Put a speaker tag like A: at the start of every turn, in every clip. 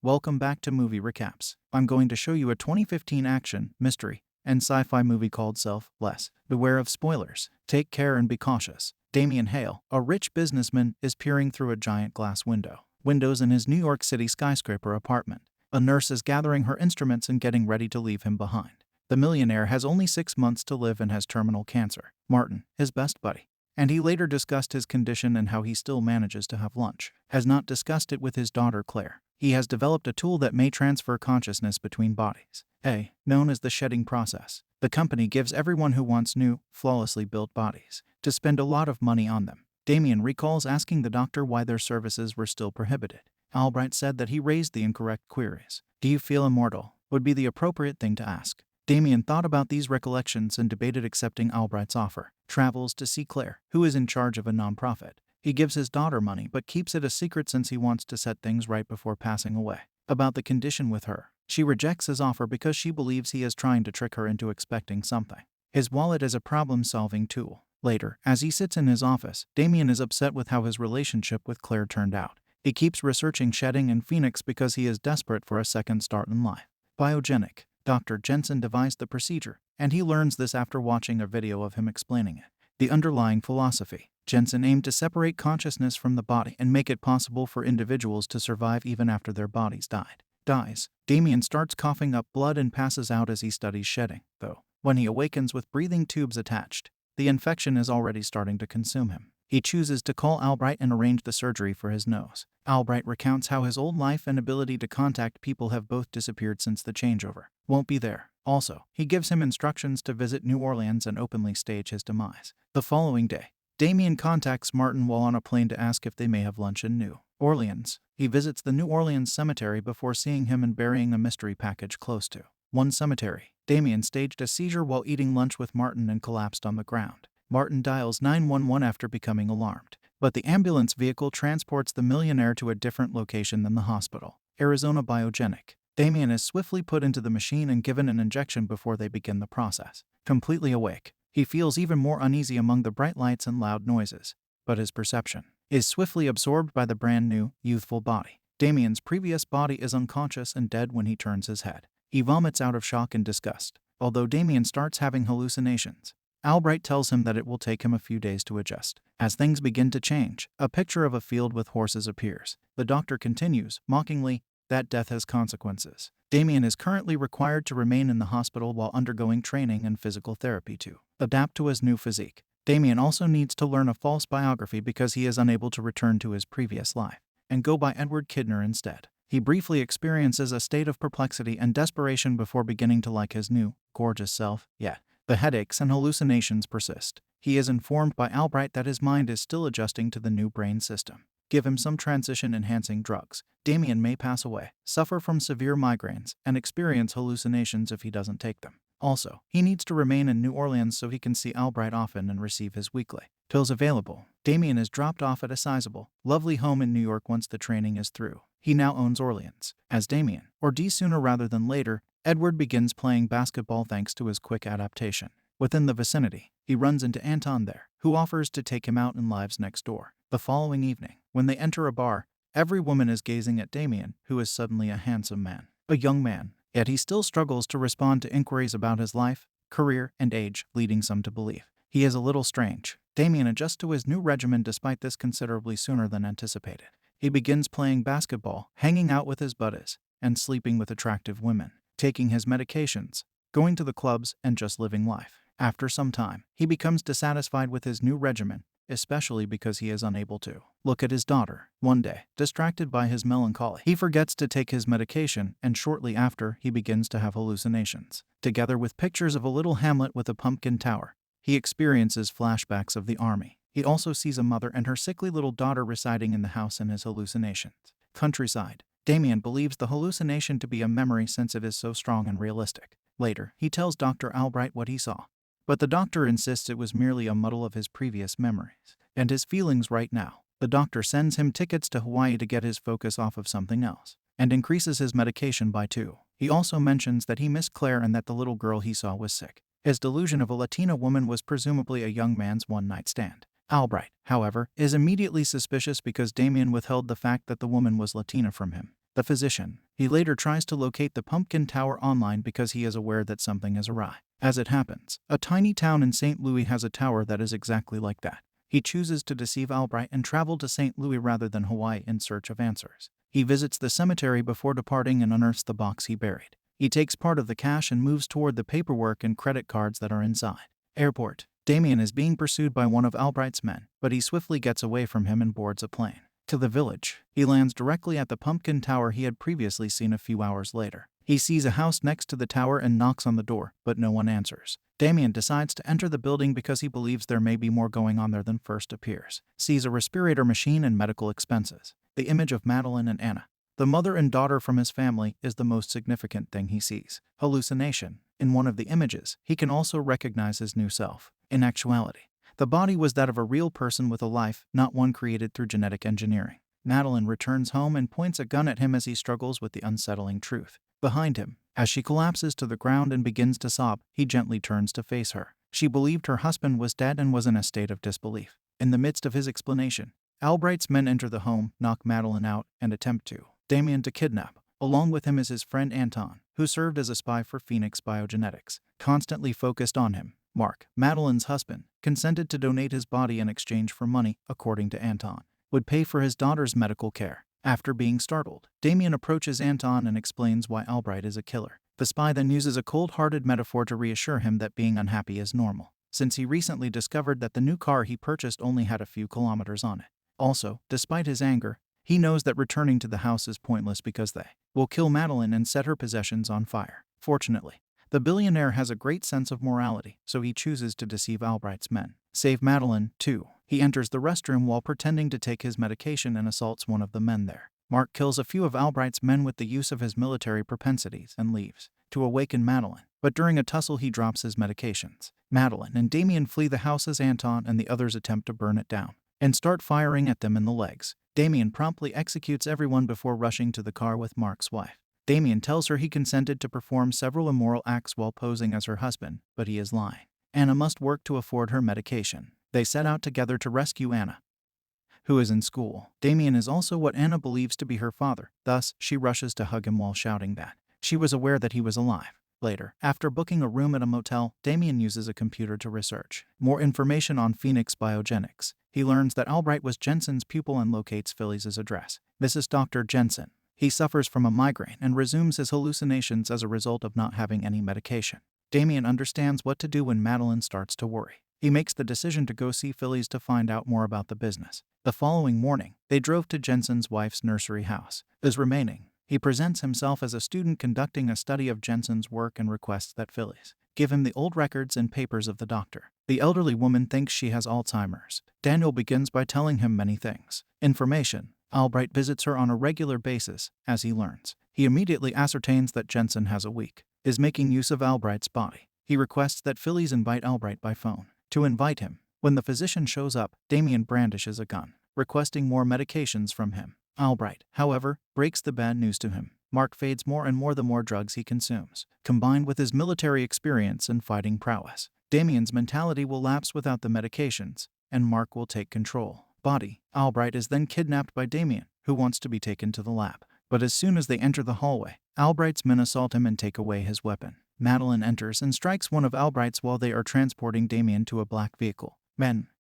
A: Welcome back to Movie Recaps. I'm going to show you a 2015 action, mystery, and sci-fi movie called Self-Less. Beware of spoilers. Take care and be cautious. Damien Hale, a rich businessman, is peering through a giant glass windows in his New York City skyscraper apartment. A nurse is gathering her instruments and getting ready to leave him behind. The millionaire has only 6 months to live and has terminal cancer. Martin, his best buddy, and he later discussed his condition and how he still manages to have lunch, has not discussed it with his daughter Claire. He has developed a tool that may transfer consciousness between bodies, known as the shedding process. The company gives everyone who wants new, flawlessly built bodies to spend a lot of money on them. Damien recalls asking the doctor why their services were still prohibited. Albright said that he raised the incorrect queries. "Do you feel immortal?" would be the appropriate thing to ask. Damien thought about these recollections and debated accepting Albright's offer. Travels to see Claire, who is in charge of a nonprofit. He gives his daughter money but keeps it a secret since he wants to set things right before passing away. About the condition with her, she rejects his offer because she believes he is trying to trick her into expecting something. His wallet is a problem-solving tool. Later, as he sits in his office, Damien is upset with how his relationship with Claire turned out. He keeps researching shedding and Phoenix because he is desperate for a second start in life. Biogenic. Dr. Jensen devised the procedure, and he learns this after watching a video of him explaining it. The underlying philosophy. Jensen aimed to separate consciousness from the body and make it possible for individuals to survive even after their bodies dies. Damien starts coughing up blood and passes out as he studies shedding, though. When he awakens with breathing tubes attached, the infection is already starting to consume him. He chooses to call Albright and arrange the surgery for his nose. Albright recounts how his old life and ability to contact people have both disappeared since the changeover. Won't be there. Also, he gives him instructions to visit New Orleans and openly stage his demise. The following day, Damien contacts Martin while on a plane to ask if they may have lunch in New Orleans. He visits the New Orleans cemetery before seeing him and burying a mystery package close to one cemetery. Damien staged a seizure while eating lunch with Martin and collapsed on the ground. Martin dials 911 after becoming alarmed, but the ambulance vehicle transports the millionaire to a different location than the hospital. Arizona Biogenic. Damien is swiftly put into the machine and given an injection before they begin the process. Completely awake, he feels even more uneasy among the bright lights and loud noises, but his perception is swiftly absorbed by the brand new, youthful body. Damien's previous body is unconscious and dead when he turns his head. He vomits out of shock and disgust. Although Damien starts having hallucinations, Albright tells him that it will take him a few days to adjust. As things begin to change, a picture of a field with horses appears. The doctor continues, mockingly, that death has consequences. Damien is currently required to remain in the hospital while undergoing training and physical therapy to adapt to his new physique. Damien also needs to learn a false biography because he is unable to return to his previous life and go by Edward Kidner instead. He briefly experiences a state of perplexity and desperation before beginning to like his new, gorgeous self, yet the headaches and hallucinations persist. He is informed by Albright that his mind is still adjusting to the new brain system. Give him some transition-enhancing drugs. Damien may pass away, suffer from severe migraines, and experience hallucinations if he doesn't take them. Also, he needs to remain in New Orleans so he can see Albright often and receive his weekly pills available. Damien is dropped off at a sizable, lovely home in New York once the training is through. He now owns Orleans. As Damien, or D sooner rather than later, Edward begins playing basketball thanks to his quick adaptation. Within the vicinity, he runs into Anton there, who offers to take him out and lives next door. The following evening, when they enter a bar, every woman is gazing at Damien, who is suddenly a handsome man. A young man, yet he still struggles to respond to inquiries about his life, career, and age, leading some to believe he is a little strange. Damien adjusts to his new regimen despite this considerably sooner than anticipated. He begins playing basketball, hanging out with his buddies, and sleeping with attractive women, taking his medications, going to the clubs, and just living life. After some time, he becomes dissatisfied with his new regimen, especially because he is unable to look at his daughter. One day, distracted by his melancholy, he forgets to take his medication, and shortly after, he begins to have hallucinations. Together with pictures of a little hamlet with a pumpkin tower, he experiences flashbacks of the army. He also sees a mother and her sickly little daughter residing in the house in his hallucinations. Countryside. Damien believes the hallucination to be a memory since it is so strong and realistic. Later, he tells Dr. Albright what he saw, but the doctor insists it was merely a muddle of his previous memories and his feelings right now. The doctor sends him tickets to Hawaii to get his focus off of something else and increases his medication by 2. He also mentions that he missed Claire and that the little girl he saw was sick. His delusion of a Latina woman was presumably a young man's one-night stand. Albright, however, is immediately suspicious because Damien withheld the fact that the woman was Latina from him. the physician. He later tries to locate the pumpkin tower online because he is aware that something is awry. As it happens, a tiny town in St. Louis has a tower that is exactly like that. He chooses to deceive Albright and travel to St. Louis rather than Hawaii in search of answers. He visits the cemetery before departing and unearths the box he buried. He takes part of the cash and moves toward the paperwork and credit cards that are inside. Airport. Damien is being pursued by one of Albright's men, but he swiftly gets away from him and boards a plane. To the village. He lands directly at the pumpkin tower he had previously seen a few hours later. He sees a house next to the tower and knocks on the door, but no one answers. Damien decides to enter the building because he believes there may be more going on there than first appears. Sees a respirator machine and medical expenses. The image of Madeline and Anna, the mother and daughter from his family, is the most significant thing he sees. Hallucination. In one of the images, he can also recognize his new self. In actuality, the body was that of a real person with a life, not one created through genetic engineering. Madeline returns home and points a gun at him as he struggles with the unsettling truth. Behind him, as she collapses to the ground and begins to sob, he gently turns to face her. She believed her husband was dead and was in a state of disbelief. In the midst of his explanation, Albright's men enter the home, knock Madeline out, and attempt Damien to kidnap. Along with him is his friend Anton, who served as a spy for Phoenix Biogenetics. Constantly focused on him, Mark, Madeline's husband, consented to donate his body in exchange for money, according to Anton, would pay for his daughter's medical care. After being startled, Damien approaches Anton and explains why Albright is a killer. The spy then uses a cold-hearted metaphor to reassure him that being unhappy is normal, since he recently discovered that the new car he purchased only had a few kilometers on it. Also, despite his anger, he knows that returning to the house is pointless because they will kill Madeline and set her possessions on fire. Fortunately, the billionaire has a great sense of morality, so he chooses to deceive Albright's men. Save Madeline, too. He enters the restroom while pretending to take his medication and assaults one of the men there. Mark kills a few of Albright's men with the use of his military propensities and leaves to awaken Madeline, but during a tussle he drops his medications. Madeline and Damien flee the house as Anton and the others attempt to burn it down and start firing at them in the legs. Damien promptly executes everyone before rushing to the car with Mark's wife. Damien tells her he consented to perform several immoral acts while posing as her husband, but he is lying. Anna must work to afford her medication. They set out together to rescue Anna, who is in school. Damien is also what Anna believes to be her father, thus she rushes to hug him while shouting that she was aware that he was alive. Later, after booking a room at a motel, Damien uses a computer to research more information on Phoenix Biogenetics. He learns that Albright was Jensen's pupil and locates Phyllis's address. This is Dr. Jensen. He suffers from a migraine and resumes his hallucinations as a result of not having any medication. Damien understands what to do when Madeline starts to worry. He makes the decision to go see Phyllis to find out more about the business. The following morning, they drove to Jensen's wife's nursery house. As remaining, he presents himself as a student conducting a study of Jensen's work and requests that Phyllis give him the old records and papers of the doctor. The elderly woman thinks she has Alzheimer's. Daniel begins by telling him many things. Information. Albright visits her on a regular basis, as he learns. He immediately ascertains that Jensen has a weak, is making use of Albright's body. He requests that Phyllis invite Albright by phone. To invite him. When the physician shows up, Damien brandishes a gun, requesting more medications from him. Albright, however, breaks the bad news to him. Mark fades more and more the more drugs he consumes. Combined with his military experience and fighting prowess, Damien's mentality will lapse without the medications, and Mark will take control. Body. Albright is then kidnapped by Damien, who wants to be taken to the lab. But as soon as they enter the hallway, Albright's men assault him and take away his weapon. Madeline enters and strikes one of Albright's while they are transporting Damien to a black vehicle.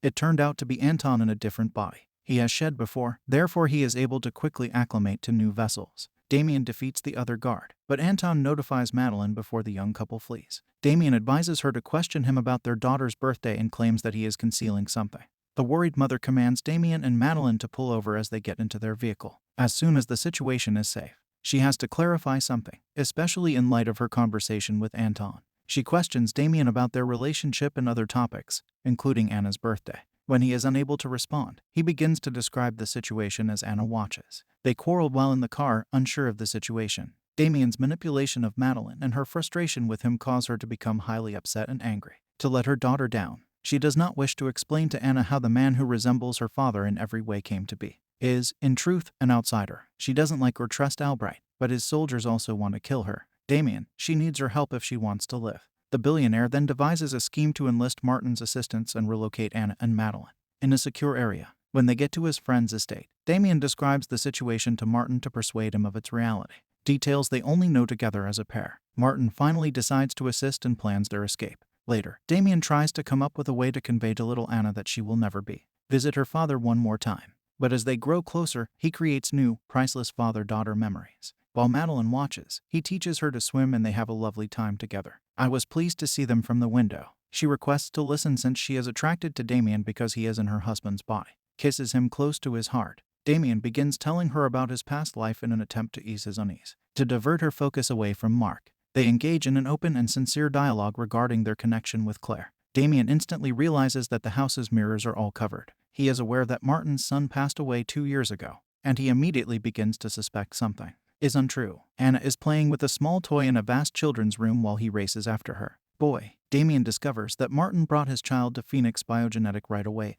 A: It turned out to be Anton in a different body. He has shed before, therefore he is able to quickly acclimate to new vessels. Damien defeats the other guard, but Anton notifies Madeline before the young couple flees. Damien advises her to question him about their daughter's birthday and claims that he is concealing something. The worried mother commands Damien and Madeline to pull over as they get into their vehicle. As soon as the situation is safe, she has to clarify something, especially in light of her conversation with Anton. She questions Damien about their relationship and other topics, including Anna's birthday. When he is unable to respond, he begins to describe the situation as Anna watches. They quarreled while in the car, unsure of the situation. Damien's manipulation of Madeline and her frustration with him cause her to become highly upset and angry. To let her daughter down, she does not wish to explain to Anna how the man who resembles her father in every way came to be. Is, in truth, an outsider. She doesn't like or trust Albright, but his soldiers also want to kill her. Damien, she needs her help if she wants to live. The billionaire then devises a scheme to enlist Martin's assistance and relocate Anna and Madeline in a secure area. When they get to his friend's estate, Damien describes the situation to Martin to persuade him of its reality. Details they only know together as a pair. Martin finally decides to assist and plans their escape. Later, Damien tries to come up with a way to convey to little Anna that she will never visit her father one more time. But as they grow closer, he creates new, priceless father-daughter memories. While Madeline watches, he teaches her to swim and they have a lovely time together. I was pleased to see them from the window. She requests to listen since she is attracted to Damien because he is in her husband's body. Kisses him close to his heart. Damien begins telling her about his past life in an attempt to ease his unease. To divert her focus away from Mark, they engage in an open and sincere dialogue regarding their connection with Claire. Damien instantly realizes that the house's mirrors are all covered. He is aware that Martin's son passed away 2 years ago, and he immediately begins to suspect something is untrue. Anna is playing with a small toy in a vast children's room while he races after her. Damien discovers that Martin brought his child to Phoenix Biogenetic right away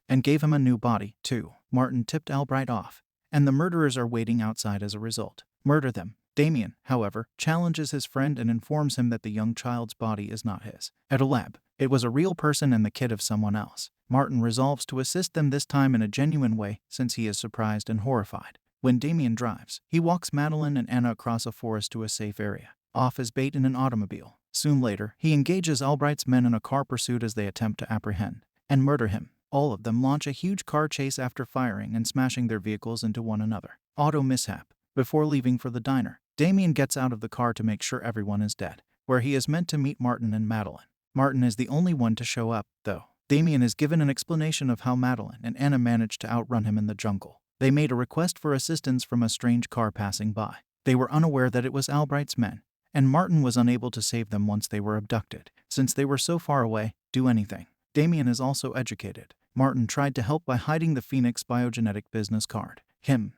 A: and gave him a new body, too. Martin tipped Albright off, and the murderers are waiting outside as a result. Murder them. Damien, however, challenges his friend and informs him that the young child's body is not his. At a lab, it was a real person and the kid of someone else. Martin resolves to assist them this time in a genuine way since he is surprised and horrified. When Damien drives, he walks Madeline and Anna across a forest to a safe area, off as bait in an automobile. Soon later, he engages Albright's men in a car pursuit as they attempt to apprehend and murder him. All of them launch a huge car chase after firing and smashing their vehicles into one another. Auto mishap. Before leaving for the diner, Damien gets out of the car to make sure everyone is dead, where he is meant to meet Martin and Madeline. Martin is the only one to show up, though. Damien is given an explanation of how Madeline and Anna managed to outrun him in the jungle. They made a request for assistance from a strange car passing by. They were unaware that it was Albright's men, and Martin was unable to save them once they were abducted. Since they were so far away, do anything. Damien is also educated. Martin tried to help by hiding the Phoenix Biogenetic business card.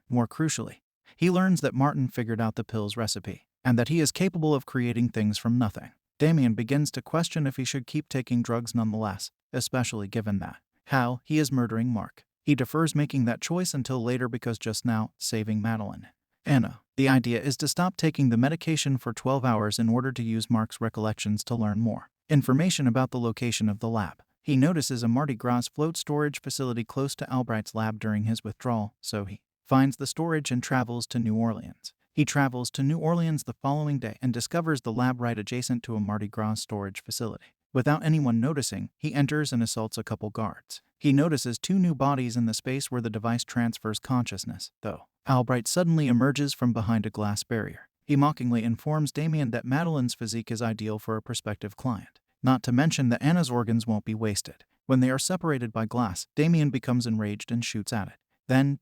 A: More crucially, he learns that Martin figured out the pill's recipe, and that he is capable of creating things from nothing. Damien begins to question if he should keep taking drugs nonetheless, especially given that how he is murdering Mark. He defers making that choice until later because just now, saving Madeline. Anna. The idea is to stop taking the medication for 12 hours in order to use Mark's recollections to learn more information about the location of the lab. He notices a Mardi Gras float storage facility close to Albright's lab during his withdrawal, so he finds the storage and travels to New Orleans. He travels to New Orleans the following day and discovers the lab right adjacent to a Mardi Gras storage facility. Without anyone noticing, he enters and assaults a couple guards. He notices 2 new bodies in the space where the device transfers consciousness, though. Albright suddenly emerges from behind a glass barrier. He mockingly informs Damien that Madeline's physique is ideal for a prospective client, not to mention that Anna's organs won't be wasted. When they are separated by glass, Damien becomes enraged and shoots at it. Then,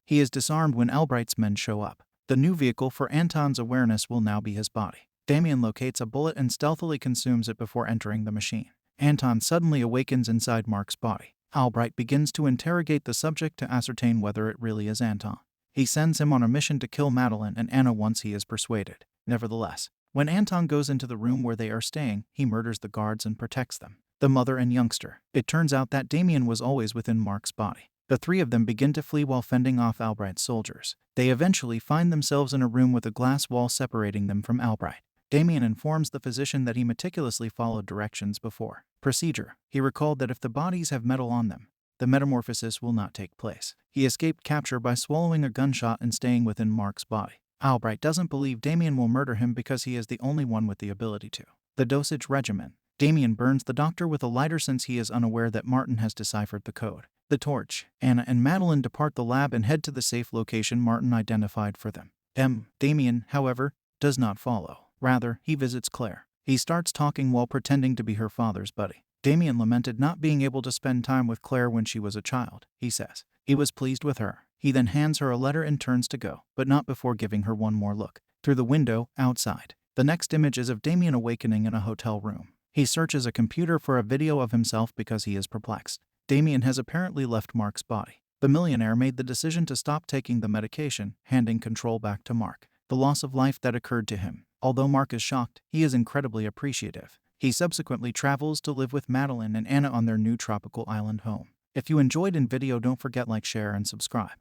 A: he is disarmed when Albright's men show up. The new vehicle for Anton's awareness will now be his body. Damien locates a bullet and stealthily consumes it before entering the machine. Anton suddenly awakens inside Mark's body. Albright begins to interrogate the subject to ascertain whether it really is Anton. He sends him on a mission to kill Madeline and Anna once he is persuaded. Nevertheless, when Anton goes into the room where they are staying, he murders the guards and protects them, the mother and youngster. It turns out that Damien was always within Mark's body. The 3 of them begin to flee while fending off Albright's soldiers. They eventually find themselves in a room with a glass wall separating them from Albright. Damien informs the physician that he meticulously followed directions before procedure. He recalled that if the bodies have metal on them, the metamorphosis will not take place. He escaped capture by swallowing a gunshot and staying within Mark's body. Albright doesn't believe Damien will murder him because he is the only one with the ability to. The dosage regimen. Damien burns the doctor with a lighter since he is unaware that Martin has deciphered the code. The torch. Anna and Madeline depart the lab and head to the safe location Martin identified for them. Damien, however, does not follow. Rather, he visits Claire. He starts talking while pretending to be her father's buddy. Damien lamented not being able to spend time with Claire when she was a child, he says. He was pleased with her. He then hands her a letter and turns to go, but not before giving her one more look through the window outside. The next image is of Damien awakening in a hotel room. He searches a computer for a video of himself because he is perplexed. Damien has apparently left Mark's body. The millionaire made the decision to stop taking the medication, handing control back to Mark. The loss of life that occurred to him. Although Mark is shocked, he is incredibly appreciative. He subsequently travels to live with Madeline and Anna on their new tropical island home. If you enjoyed the video, don't forget like, share, and subscribe.